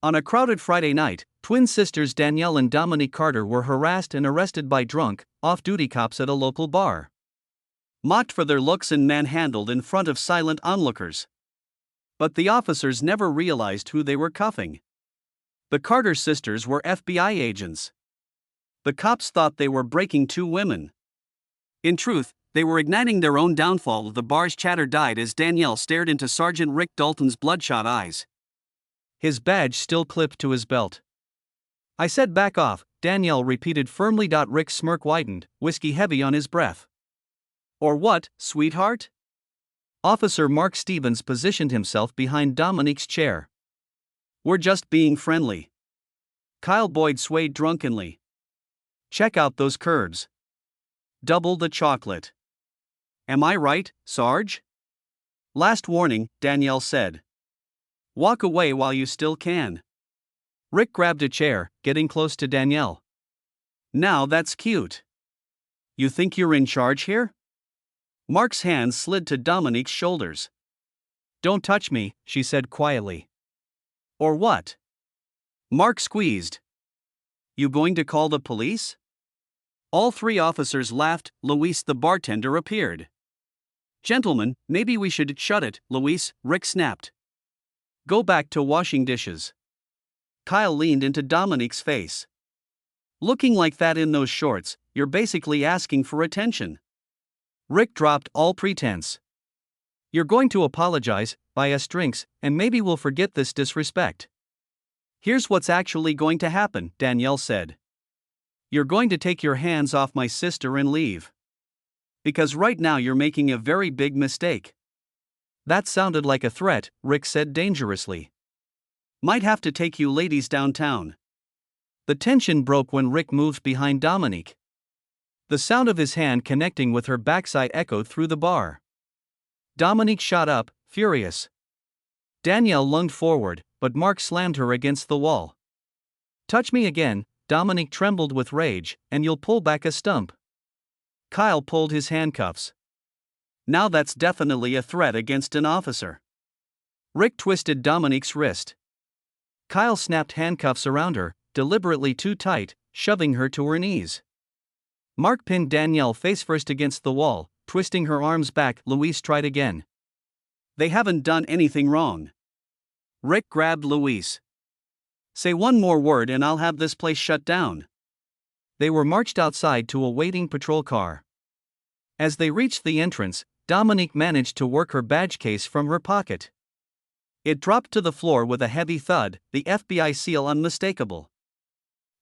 On a crowded Friday night, twin sisters Danielle and Dominique Carter were harassed and arrested by drunk, off-duty cops at a local bar. Mocked for their looks and manhandled in front of silent onlookers. But the officers never realized who they were cuffing. The Carter sisters were FBI agents. The cops thought they were breaking two women. In truth, they were igniting their own downfall. The bar's chatter died as Danielle stared into Sergeant Rick Dalton's bloodshot eyes. His badge still clipped to his belt. "I said back off," Danielle repeated firmly. Rick's smirk widened, whiskey heavy on his breath. "Or what, sweetheart?" Officer Mark Stevens positioned himself behind Dominique's chair. "We're just being friendly." Kyle Boyd swayed drunkenly. "Check out those curves. Double the chocolate." "Am I right, Sarge?" "Last warning," Danielle said. "Walk away while you still can." Rick grabbed a chair, getting close to Danielle. "Now that's cute. You think you're in charge here?" Mark's hands slid to Dominique's shoulders. "Don't touch me," she said quietly. "Or what?" Mark squeezed. "You going to call the police?" All three officers laughed. Luis, the bartender, appeared. "Gentlemen, maybe we should shut it, Luis," Rick snapped. "Go back to washing dishes." Kyle leaned into Dominique's face. "Looking like that in those shorts, you're basically asking for attention." Rick dropped all pretense. "You're going to apologize, buy us drinks, and maybe we'll forget this disrespect." "Here's what's actually going to happen," Danielle said. "You're going to take your hands off my sister and leave. Because right now you're making a very big mistake." "That sounded like a threat," Rick said dangerously. "Might have to take you ladies downtown." The tension broke when Rick moved behind Dominique. The sound of his hand connecting with her backside echoed through the bar. Dominique shot up, furious. Danielle lunged forward, but Mark slammed her against the wall. "Touch me again," Dominique trembled with rage, "and you'll pull back a stump." Kyle pulled his handcuffs. "Now that's definitely a threat against an officer." Rick twisted Dominique's wrist. Kyle snapped handcuffs around her, deliberately too tight, shoving her to her knees. Mark pinned Danielle face first against the wall, twisting her arms back. Luis tried again. "They haven't done anything wrong." Rick grabbed Luis. "Say one more word and I'll have this place shut down." They were marched outside to a waiting patrol car. As they reached the entrance, Dominique managed to work her badge case from her pocket. It dropped to the floor with a heavy thud, the FBI seal unmistakable.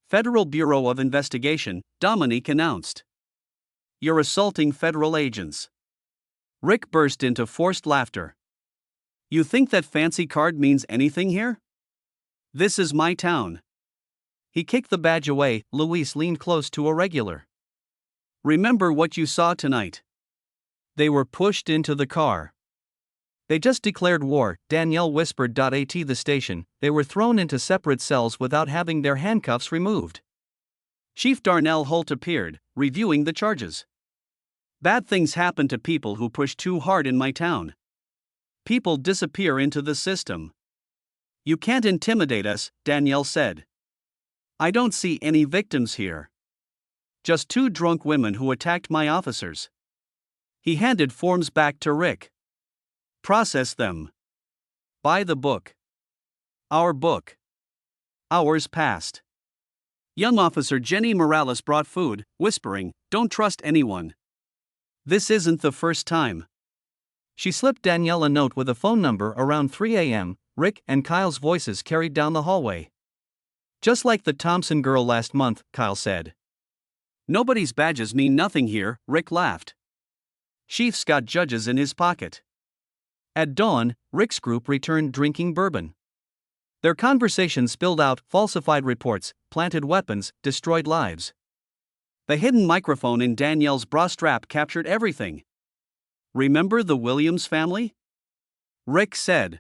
"Federal Bureau of Investigation," Dominique announced. "You're assaulting federal agents." Rick burst into forced laughter. "You think that fancy card means anything here? This is my town." He kicked the badge away. Luis leaned close to a regular. "Remember what you saw tonight." They were pushed into the car. "They just declared war," Danielle whispered. At the station, they were thrown into separate cells without having their handcuffs removed. Chief Darnell Holt appeared, reviewing the charges. "Bad things happen to people who push too hard in my town. People disappear into the system." "You can't intimidate us," Danielle said. "I don't see any victims here. Just two drunk women who attacked my officers." He handed forms back to Rick. "Process them. Buy the book." Our book. Hours passed. Young Officer Jenny Morales brought food, whispering, "Don't trust anyone. This isn't the first time." She slipped Danielle a note with a phone number. Around 3 a.m., Rick and Kyle's voices carried down the hallway. "Just like the Thompson girl last month," Kyle said. "Nobody's badges mean nothing here," Rick laughed. "Chief's got judges in his pocket." At dawn, Rick's group returned drinking bourbon. Their conversation spilled out falsified reports, planted weapons, destroyed lives. The hidden microphone in Danielle's bra strap captured everything. "Remember the Williams family?" Rick said.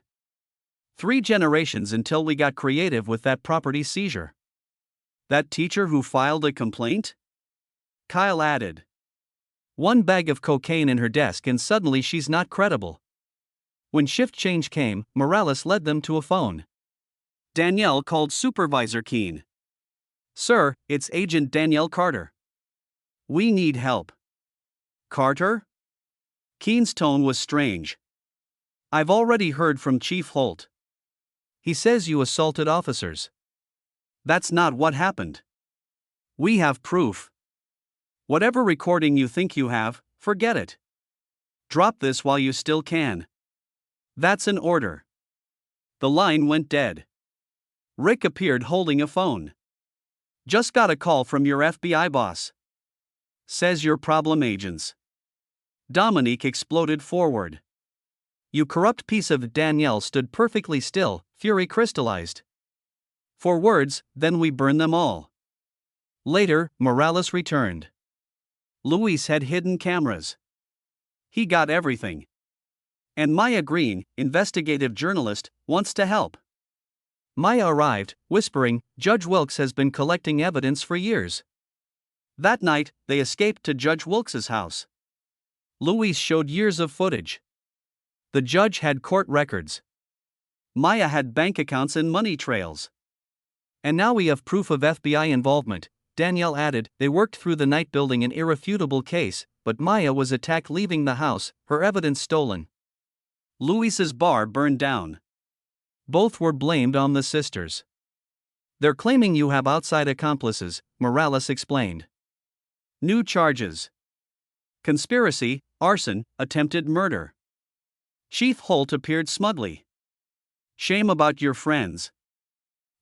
3 generations until we got creative with that property seizure." "That teacher who filed a complaint?" Kyle added. "1 bag of cocaine in her desk and suddenly she's not credible." When shift change came, Morales led them to a phone. Danielle called Supervisor Keene. "Sir, it's Agent Danielle Carter. We need help." "Carter?" Keene's tone was strange. "I've already heard from Chief Holt. He says you assaulted officers." "That's not what happened. We have proof. Whatever recording you think you have, forget it. Drop this while you still can." "That's an order." The line went dead. Rick appeared holding a phone. "Just got a call from your FBI boss. Says you're problem agents." Dominique exploded forward. "You corrupt piece of..." Danielle stood perfectly still, fury crystallized. "For words, then we burn them all." Later, Morales returned. Luis had hidden cameras. He got everything. And Maya Green, investigative journalist, wants to help. Maya arrived, whispering, "Judge Wilkes has been collecting evidence for years." That night, they escaped to Judge Wilkes's house. Luis showed years of footage. The judge had court records. Maya had bank accounts and money trails. "And now we have proof of FBI involvement," Danielle added. They worked through the night building an irrefutable case, but Maya was attacked leaving the house, her evidence stolen. Luis's bar burned down. Both were blamed on the sisters. "They're claiming you have outside accomplices," Morales explained. New charges: conspiracy, arson, attempted murder. Chief Holt appeared smugly. "Shame about your friends.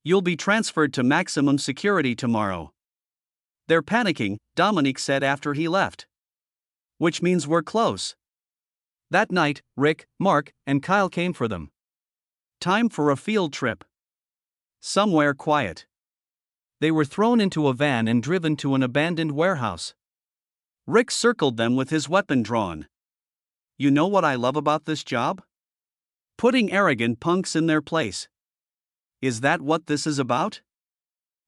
You'll be transferred to maximum security tomorrow." "They're panicking," Dominique said after he left. "Which means we're close." That night, Rick, Mark, and Kyle came for them. Time for a field trip. Somewhere quiet. They were thrown into a van and driven to an abandoned warehouse. Rick circled them with his weapon drawn. "You know what I love about this job? Putting arrogant punks in their place." "Is that what this is about?"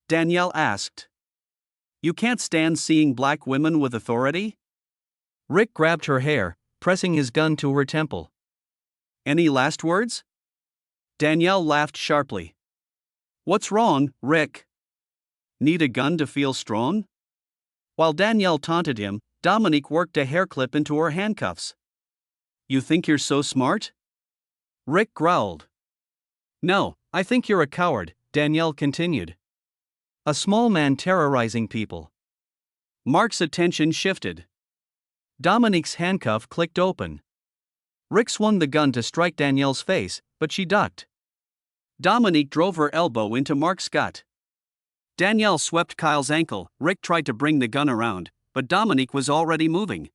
Danielle asked. "You can't stand seeing black women with authority?" Rick grabbed her hair, pressing his gun to her temple. "Any last words?" Danielle laughed sharply. "What's wrong, Rick? Need a gun to feel strong?" While Danielle taunted him, Dominique worked a hair clip into her handcuffs. "You think you're so smart?" Rick growled. "No, I think you're a coward," Danielle continued. "A small man terrorizing people." Mark's attention shifted. Dominique's handcuff clicked open. Rick swung the gun to strike Danielle's face, but she ducked. Dominique drove her elbow into Mark's gut. Danielle swept Kyle's ankle. Rick tried to bring the gun around, but Dominique was already moving.